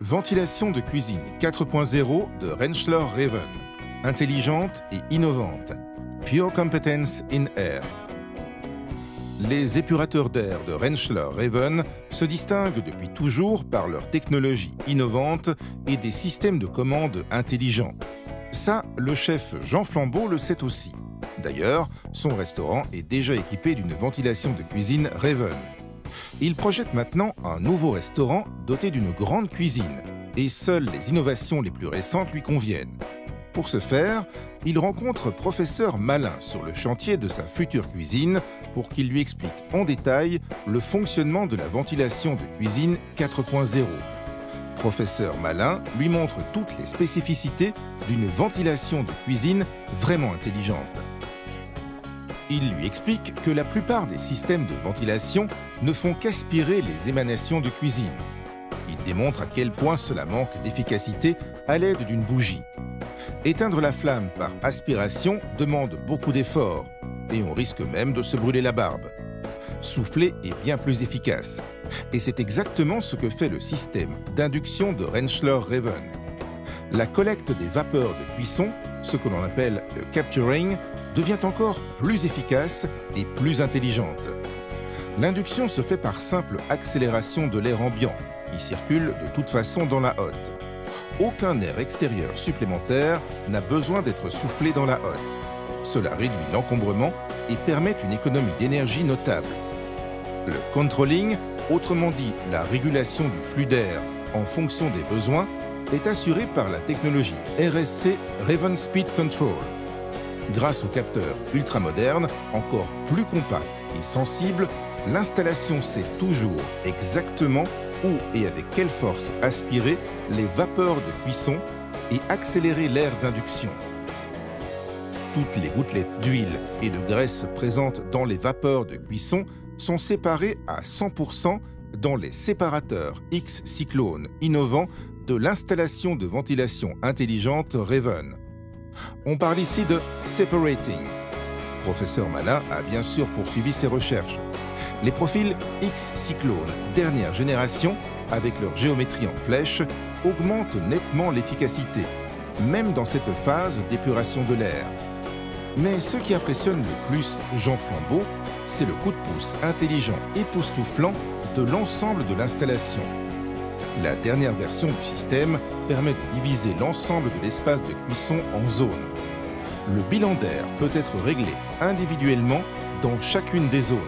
Ventilation de cuisine 4.0 de Rentschler Raven. Intelligente et innovante. Pure Competence in Air. Les épurateurs d'air de Rentschler Raven se distinguent depuis toujours par leur technologie innovante et des systèmes de commande intelligents. Ça, le chef Jean Flambeau le sait aussi. D'ailleurs, son restaurant est déjà équipé d'une ventilation de cuisine Raven. Il projette maintenant un nouveau restaurant doté d'une grande cuisine, et seules les innovations les plus récentes lui conviennent. Pour ce faire, il rencontre Professeur Malin sur le chantier de sa future cuisine pour qu'il lui explique en détail le fonctionnement de la ventilation de cuisine 4.0. Professeur Malin lui montre toutes les spécificités d'une ventilation de cuisine vraiment intelligente. Il lui explique que la plupart des systèmes de ventilation ne font qu'aspirer les émanations de cuisine. Il démontre à quel point cela manque d'efficacité à l'aide d'une bougie. Éteindre la flamme par aspiration demande beaucoup d'efforts et on risque même de se brûler la barbe. Souffler est bien plus efficace. Et c'est exactement ce que fait le système d'induction de Rentschler Raven. La collecte des vapeurs de cuisson, ce que l'on appelle le capturing, devient encore plus efficace et plus intelligente. L'induction se fait par simple accélération de l'air ambiant, qui circule de toute façon dans la hotte. Aucun air extérieur supplémentaire n'a besoin d'être soufflé dans la hotte. Cela réduit l'encombrement et permet une économie d'énergie notable. Le controlling, autrement dit la régulation du flux d'air en fonction des besoins, est assuré par la technologie RSC Raven Speed Control. Grâce aux capteurs ultramodernes, encore plus compacts et sensibles, l'installation sait toujours exactement où et avec quelle force aspirer les vapeurs de cuisson et accélérer l'air d'induction. Toutes les gouttelettes d'huile et de graisse présentes dans les vapeurs de cuisson sont séparées à 100% dans les séparateurs X-Cyclone innovants de l'installation de ventilation intelligente Raven. On parle ici de separating. Professeur Malin a bien sûr poursuivi ses recherches. Les profils X-Cyclone dernière génération, avec leur géométrie en flèche, augmentent nettement l'efficacité, même dans cette phase d'épuration de l'air. Mais ce qui impressionne le plus Jean Flambeau, c'est le coup de pouce intelligent époustouflant de l'ensemble de l'installation. La dernière version du système permet de diviser l'ensemble de l'espace de cuisson en zones. Le bilan d'air peut être réglé individuellement dans chacune des zones.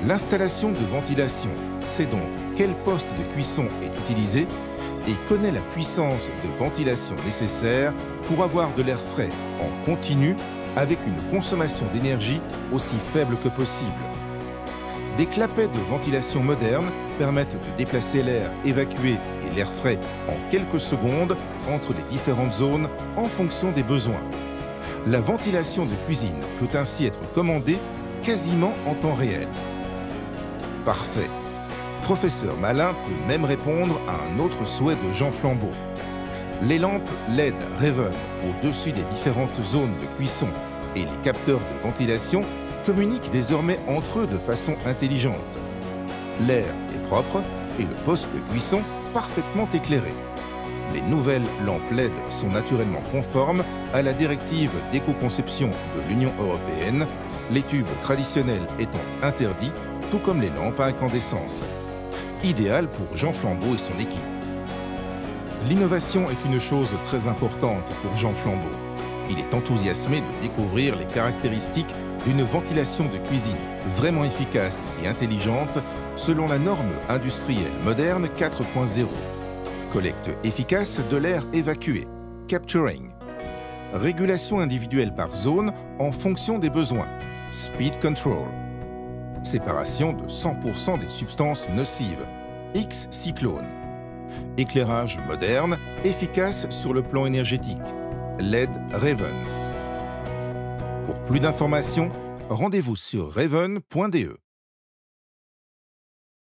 L'installation de ventilation sait donc quel poste de cuisson est utilisé et connaît la puissance de ventilation nécessaire pour avoir de l'air frais en continu avec une consommation d'énergie aussi faible que possible. Des clapets de ventilation modernes permettent de déplacer l'air évacué et l'air frais en quelques secondes entre les différentes zones en fonction des besoins. La ventilation de cuisine peut ainsi être commandée quasiment en temps réel. Parfait. Professeur Malin peut même répondre à un autre souhait de Jean Flambeau. Les lampes LED Raven au-dessus des différentes zones de cuisson et les capteurs de ventilation communiquent désormais entre eux de façon intelligente. L'air est propre et le poste de cuisson parfaitement éclairé. Les nouvelles lampes LED sont naturellement conformes à la directive d'éco-conception de l'Union européenne, les tubes traditionnels étant interdits, tout comme les lampes à incandescence. Idéal pour Jean Flambeau et son équipe. L'innovation est une chose très importante pour Jean Flambeau. Il est enthousiasmé de découvrir les caractéristiques d'une ventilation de cuisine vraiment efficace et intelligente selon la norme industrielle moderne 4.0. Collecte efficace de l'air évacué, capturing. Régulation individuelle par zone en fonction des besoins, speed control. Séparation de 100% des substances nocives, X-Cyclone. Éclairage moderne, efficace sur le plan énergétique, LED Raven. Pour plus d'informations, rendez-vous sur raven.de.